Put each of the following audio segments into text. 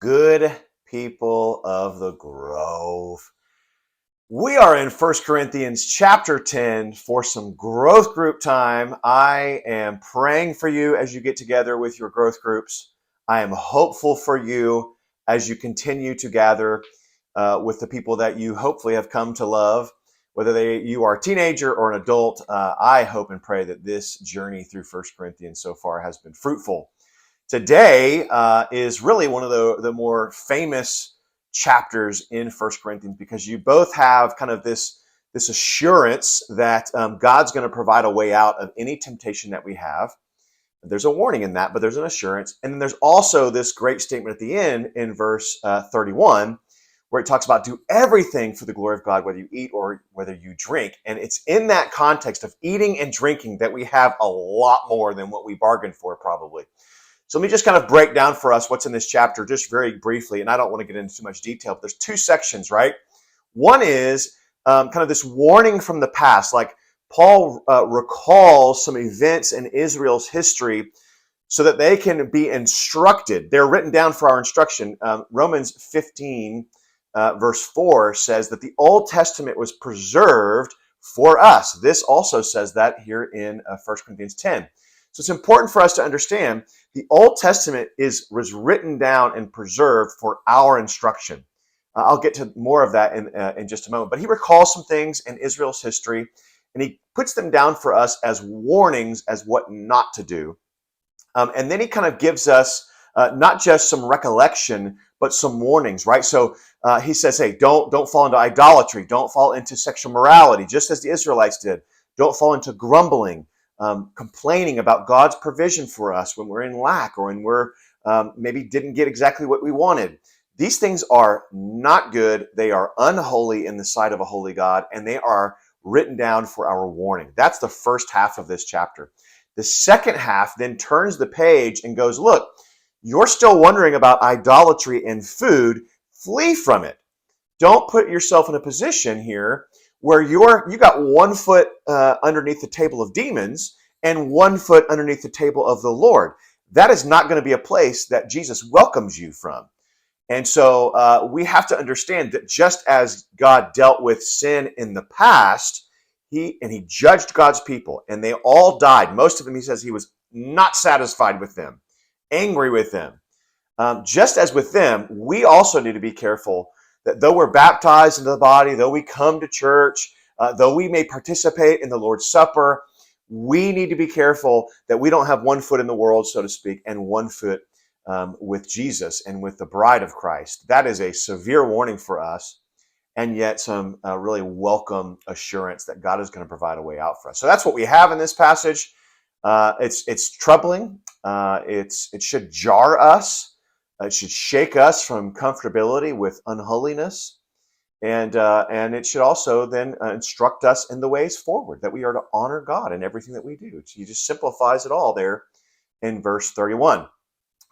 Good people of the Grove. We are in First Corinthians chapter 10 for some growth group time. I am praying for you as you get together with your growth groups. I am hopeful for you as you continue to gather with the people that you hopefully have come to love. Whether you are a teenager or an adult, I hope and pray that this journey through First Corinthians so far has been fruitful. Today is really one of the more famous chapters in First Corinthians because you both have kind of this assurance that God's going to provide a way out of any temptation that we have. There's a warning in that, but there's an assurance. And then there's also this great statement at the end in verse 31 where it talks about do everything for the glory of God, whether you eat or whether you drink. And it's in that context of eating and drinking that we have a lot more than what we bargained for probably. So let me just kind of break down for us what's in this chapter just very briefly, and I don't want to get into too much detail, but there's two sections, right? One is kind of this warning from the past, like Paul recalls some events in Israel's history so that they can be instructed. They're written down for our instruction. Romans 15, verse 4 says that the Old Testament was preserved for us. This also says that here in 1 Corinthians 10. So it's important for us to understand the Old Testament was written down and preserved for our instruction. I'll get to more of that in just a moment. But he recalls some things in Israel's history, and he puts them down for us as warnings as what not to do. And then he kind of gives us not just some recollection, but some warnings, right? So he says, hey, don't fall into idolatry. Don't fall into sexual morality, just as the Israelites did. Don't fall into grumbling. Complaining about God's provision for us when we're in lack or when we're maybe didn't get exactly what we wanted. These things are not good. They are unholy in the sight of a holy God, and they are written down for our warning. That's the first half of this chapter. The second half then turns the page and goes, look, you're still wondering about idolatry and food. Flee from it. Don't put yourself in a position here where you got 1 foot underneath the table of demons and 1 foot underneath the table of the Lord. That is not going to be a place that Jesus welcomes you from. And so we have to understand that just as God dealt with sin in the past, he judged God's people, and they all died. Most of them, he says, he was not satisfied with them, angry with them. Just as with them, we also need to be careful that though we're baptized into the body, though we come to church, though we may participate in the Lord's Supper, we need to be careful that we don't have 1 foot in the world, so to speak, and 1 foot with Jesus and with the bride of Christ. That is a severe warning for us, and yet some really welcome assurance that God is going to provide a way out for us. So that's what we have in this passage. It's troubling. It should jar us. It should shake us from comfortability with unholiness, and it should also then instruct us in the ways forward, that we are to honor God in everything that we do. He just simplifies it all there in verse 31. All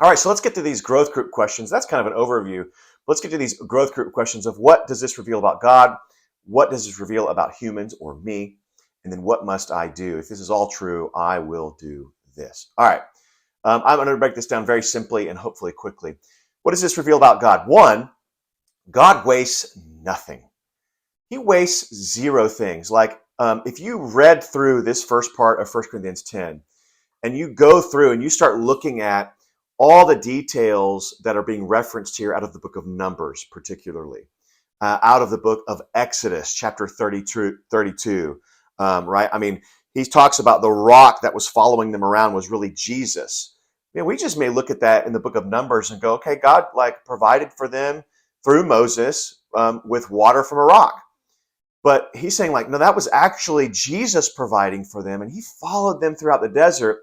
right, so let's get to these growth group questions. That's kind of an overview. Let's get to these growth group questions of what does this reveal about God? What does this reveal about humans or me? And then what must I do? If this is all true, I will do this. All right. I'm going to break this down very simply and hopefully quickly. What does this reveal about God? One, God wastes nothing. He wastes zero things. Like if you read through this first part of 1 Corinthians 10 and you go through and you start looking at all the details that are being referenced here out of the book of Numbers, particularly, out of the book of Exodus, chapter 32, right? I mean, he talks about the rock that was following them around was really Jesus. We just may look at that in the book of Numbers and go, okay, God provided for them through Moses with water from a rock. But he's saying no, that was actually Jesus providing for them. And he followed them throughout the desert,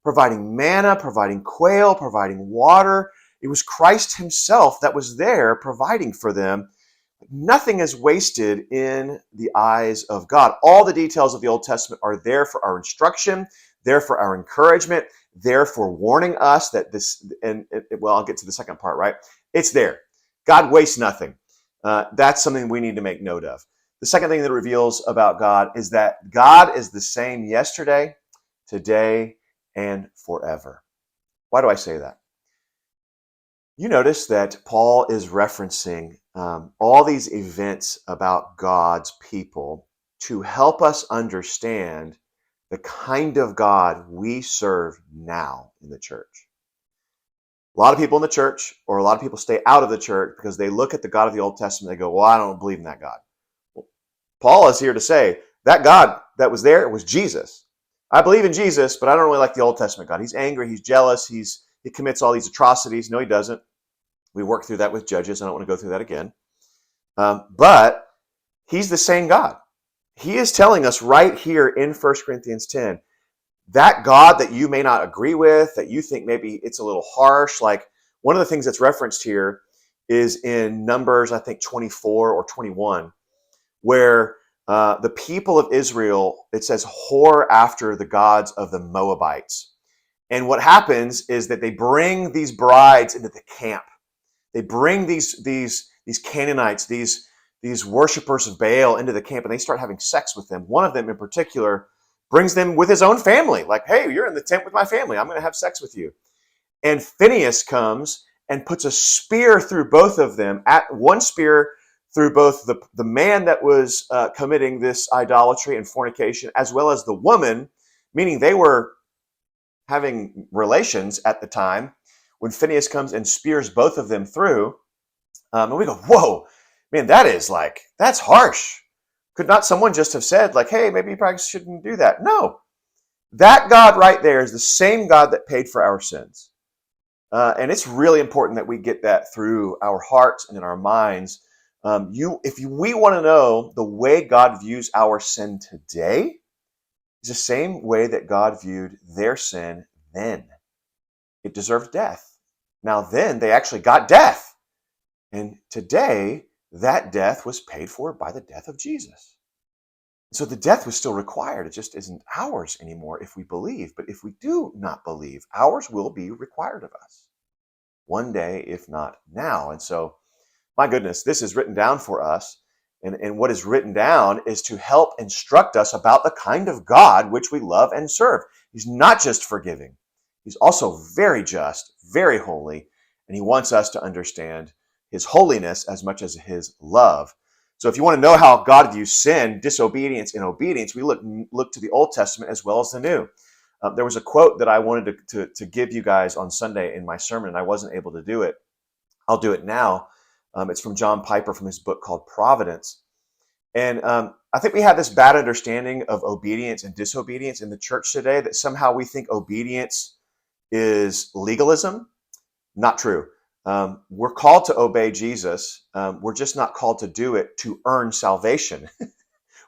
providing manna, providing quail, providing water. It was Christ himself that was there providing for them. Nothing is wasted in the eyes of God. All the details of the Old Testament are there for our instruction, there for our encouragement, there for warning us that this, well, I'll get to the second part, right? It's there. God wastes nothing. That's something we need to make note of. The second thing that it reveals about God is that God is the same yesterday, today, and forever. Why do I say that? You notice that Paul is referencing all these events about God's people to help us understand the kind of God we serve now in the church. A lot of people in the church, or a lot of people stay out of the church because they look at the God of the Old Testament and they go, well, I don't believe in that God. Well, Paul is here to say that God that was there was Jesus. I believe in Jesus, but I don't really like the Old Testament God. He's angry, he's jealous, he commits all these atrocities. No, he doesn't. We worked through that with Judges. I don't want to go through that again. But he's the same God. He is telling us right here in 1 Corinthians 10, that God that you may not agree with, that you think maybe it's a little harsh, like one of the things that's referenced here is in Numbers, I think 24 or 21, where the people of Israel, it says, whore after the gods of the Moabites. And what happens is that they bring these brides into the camp. They bring these Canaanites, these worshipers of Baal into the camp, and they start having sex with them. One of them in particular brings them with his own family. Like, hey, you're in the tent with my family. I'm going to have sex with you. And Phinehas comes and puts a spear through both of them, at one spear through both the man that was committing this idolatry and fornication, as well as the woman, meaning they were having relations at the time. When Phinehas comes and spears both of them through, and we go, whoa, man, that's harsh. Could not someone just have said, like, hey, maybe you probably shouldn't do that? No. That God right there is the same God that paid for our sins. And it's really important that we get that through our hearts and in our minds. If we want to know the way God views our sin today, it's the same way that God viewed their sin then. It deserved death. Now then, they actually got death. And today, that death was paid for by the death of Jesus. So the death was still required. It just isn't ours anymore if we believe. But if we do not believe, ours will be required of us one day, if not now. And so, my goodness, this is written down for us. And what is written down is to help instruct us about the kind of God which we love and serve. He's not just forgiving. He's also very just, very holy, and he wants us to understand his holiness as much as his love. So if you want to know how God views sin, disobedience, and obedience, we look to the Old Testament as well as the New. There was a quote that I wanted to give you guys on Sunday in my sermon, and I wasn't able to do it. I'll do it now. It's from John Piper from his book called Providence. And I think we have this bad understanding of obedience and disobedience in the church today, that somehow we think obedience is legalism. Not true. We're called to obey Jesus. We're just not called to do it to earn salvation.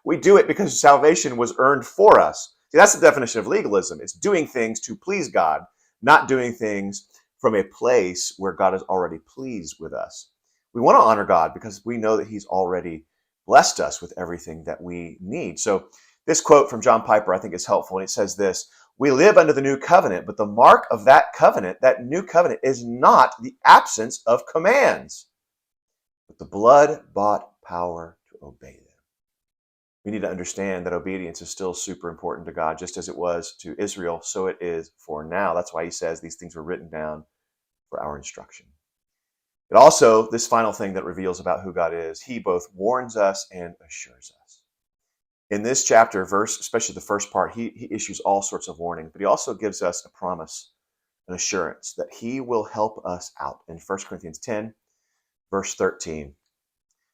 We do it because salvation was earned for us. See, that's the definition of legalism. It's doing things to please God, not doing things from a place where God is already pleased with us. We want to honor God because we know that he's already blessed us with everything that we need. So this quote from John Piper, I think, is helpful. And it says this: we live under the new covenant, but the mark of that covenant, that new covenant, is not the absence of commands, but the blood-bought power to obey them. We need to understand that obedience is still super important to God, just as it was to Israel, so it is for now. That's why he says these things were written down for our instruction. It also, this final thing that reveals about who God is, he both warns us and assures us. In this chapter, especially the first part, he issues all sorts of warning, but he also gives us a promise, an assurance that he will help us out. In 1 Corinthians 10, verse 13,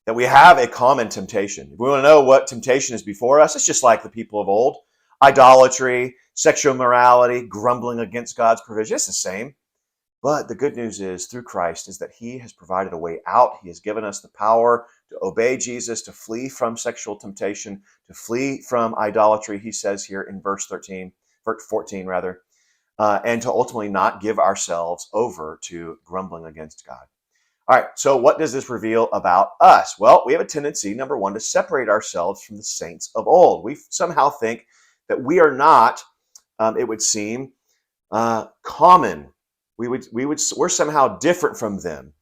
that we have a common temptation. If we want to know what temptation is before us, it's just like the people of old. Idolatry, sexual immorality, grumbling against God's provision. It's the same. But the good news is, through Christ, is that he has provided a way out. He has given us the power to obey Jesus, to flee from sexual temptation, to flee from idolatry, he says here in verse 14 rather, and to ultimately not give ourselves over to grumbling against God. All right, so what does this reveal about us? Well, we have a tendency, number one, to separate ourselves from the saints of old. We somehow think that we are not, it would seem, common. We're somehow different from them.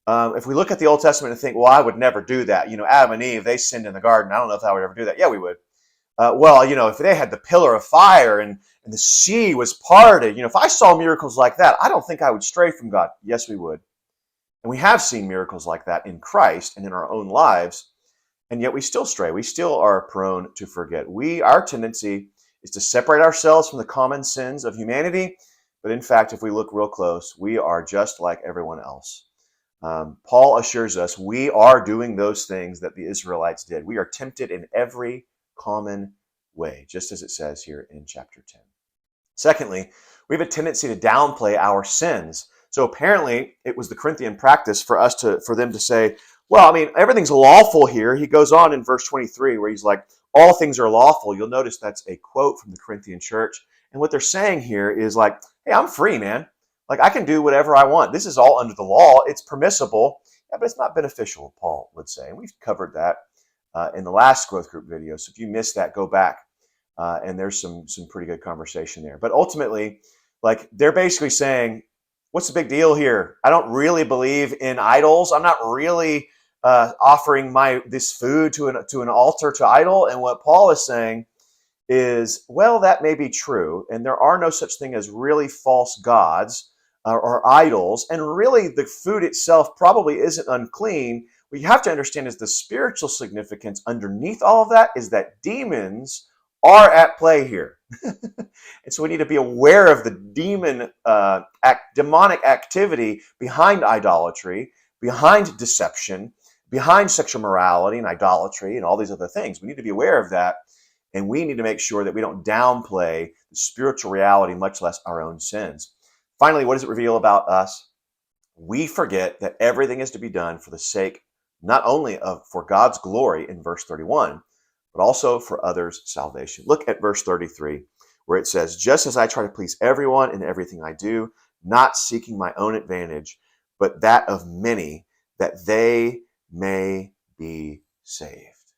If we look at the Old Testament and think, well, I would never do that. Adam and Eve, they sinned in the garden. I don't know if I would ever do that. Yeah, we would. If they had the pillar of fire and the sea was parted, if I saw miracles like that, I don't think I would stray from God. Yes, we would. And we have seen miracles like that in Christ and in our own lives, and yet we still stray. We still are prone to forget. Our tendency is to separate ourselves from the common sins of humanity, but in fact, if we look real close, we are just like everyone else. Paul assures us we are doing those things that the Israelites did. We are tempted in every common way, just as it says here in chapter 10. Secondly, we have a tendency to downplay our sins. So apparently, it was the Corinthian practice for them to say, well, I mean, everything's lawful here. He goes on in verse 23 where he's like, all things are lawful. You'll notice that's a quote from the Corinthian church. And what they're saying here is like, hey, I'm free, man. Like, I can do whatever I want. This is all under the law. It's permissible, yeah, but it's not beneficial, Paul would say. And we've covered that in the last growth group video. So if you missed that, go back. And there's some pretty good conversation there. But ultimately, like, they're basically saying, what's the big deal here? I don't really believe in idols. I'm not really offering this food to an altar to idol. And what Paul is saying is, well, that may be true. And there are no such thing as really false gods or idols. And really, the food itself probably isn't unclean. What you have to understand is the spiritual significance underneath all of that is that demons are at play here. And so we need to be aware of the demonic activity behind idolatry, behind deception, behind sexual morality and idolatry and all these other things. We need to be aware of that, and we need to make sure that we don't downplay the spiritual reality, much less our own sins. Finally, what does it reveal about us? We forget that everything is to be done for the sake not only for God's glory in verse 31, but also for others' salvation. Look at verse 33, where it says, just as I try to please everyone in everything I do, not seeking my own advantage, but that of many, that they may be saved.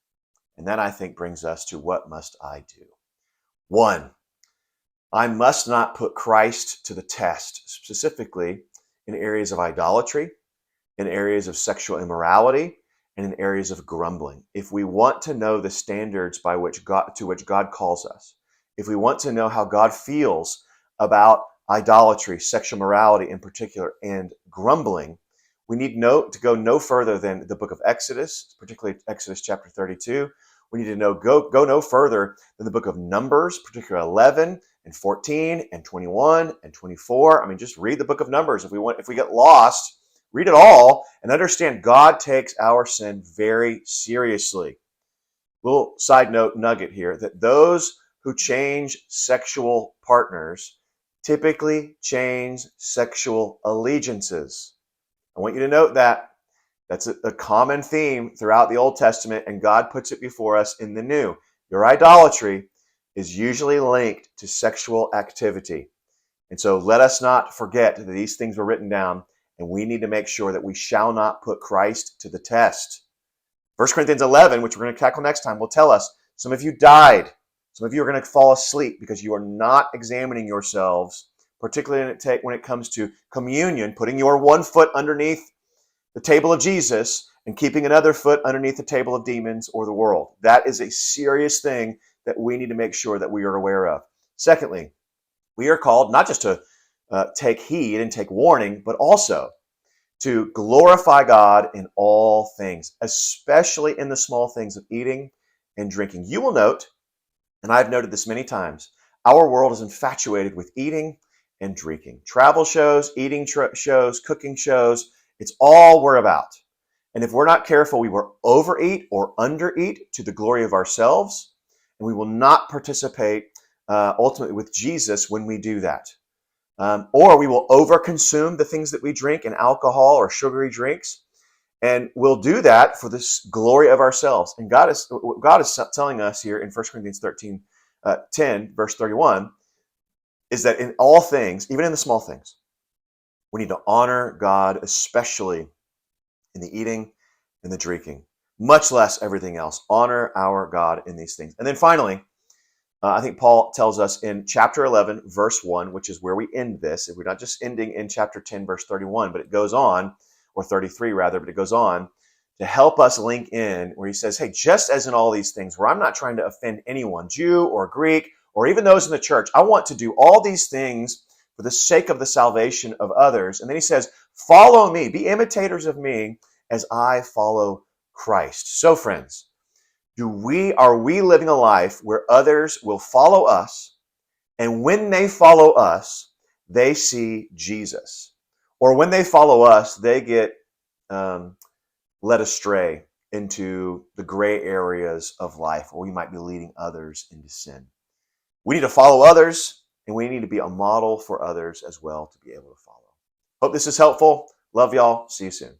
And that, I think, brings us to what must I do? 1, I must not put Christ to the test, specifically in areas of idolatry, in areas of sexual immorality, and in areas of grumbling. If we want to know the standards to which God calls us, if we want to know how God feels about idolatry, sexual morality in particular, and grumbling, we need to go no further than the book of Exodus, particularly Exodus chapter 32. We need to go no further than the book of Numbers, particularly 11 and 14 and 21 and 24. I mean, just read the book of Numbers. If we get lost, read it all and understand God takes our sin very seriously. Little side note nugget here, that those who change sexual partners typically change sexual allegiances. I want you to note that. That's a common theme throughout the Old Testament, and God puts it before us in the New. Your idolatry is usually linked to sexual activity. And so let us not forget that these things were written down, and we need to make sure that we shall not put Christ to the test. 1 Corinthians 11, which we're going to tackle next time, will tell us some of you died. Some of you are going to fall asleep because you are not examining yourselves, particularly when it comes to communion, putting your one foot underneath the table of Jesus and keeping another foot underneath the table of demons or the world. That is a serious thing that we need to make sure that we are aware of. Secondly, we are called not just to take heed and take warning, but also to glorify God in all things, especially in the small things of eating and drinking. You will note, and I've noted this many times, our world is infatuated with eating and drinking. Travel shows, eating shows, cooking shows, it's all we're about. And if we're not careful, we will overeat or undereat to the glory of ourselves, and we will not participate ultimately with Jesus when we do that. Or we will overconsume the things that we drink in alcohol or sugary drinks, and we'll do that for this glory of ourselves. And God is telling us here in 1 Corinthians 10, verse 31, is that in all things, even in the small things, we need to honor God, especially in the eating and the drinking, much less everything else. Honor our God in these things. And then finally, I think Paul tells us in chapter 11, verse 1, which is where we end this. We're not just ending in chapter 10, verse 31, but it goes on, or 33 rather, but it goes on to help us link in where he says, hey, just as in all these things, where I'm not trying to offend anyone, Jew or Greek, or even those in the church, I want to do all these things for the sake of the salvation of others. And then he says, Follow me. Be imitators of me as I follow Christ. So, friends, are we living a life where others will follow us, and when they follow us, they see Jesus? Or when they follow us, they get led astray into the gray areas of life, or we might be leading others into sin. We need to follow others, and we need to be a model for others as well to be able to follow. Hope this is helpful. Love y'all. See you soon.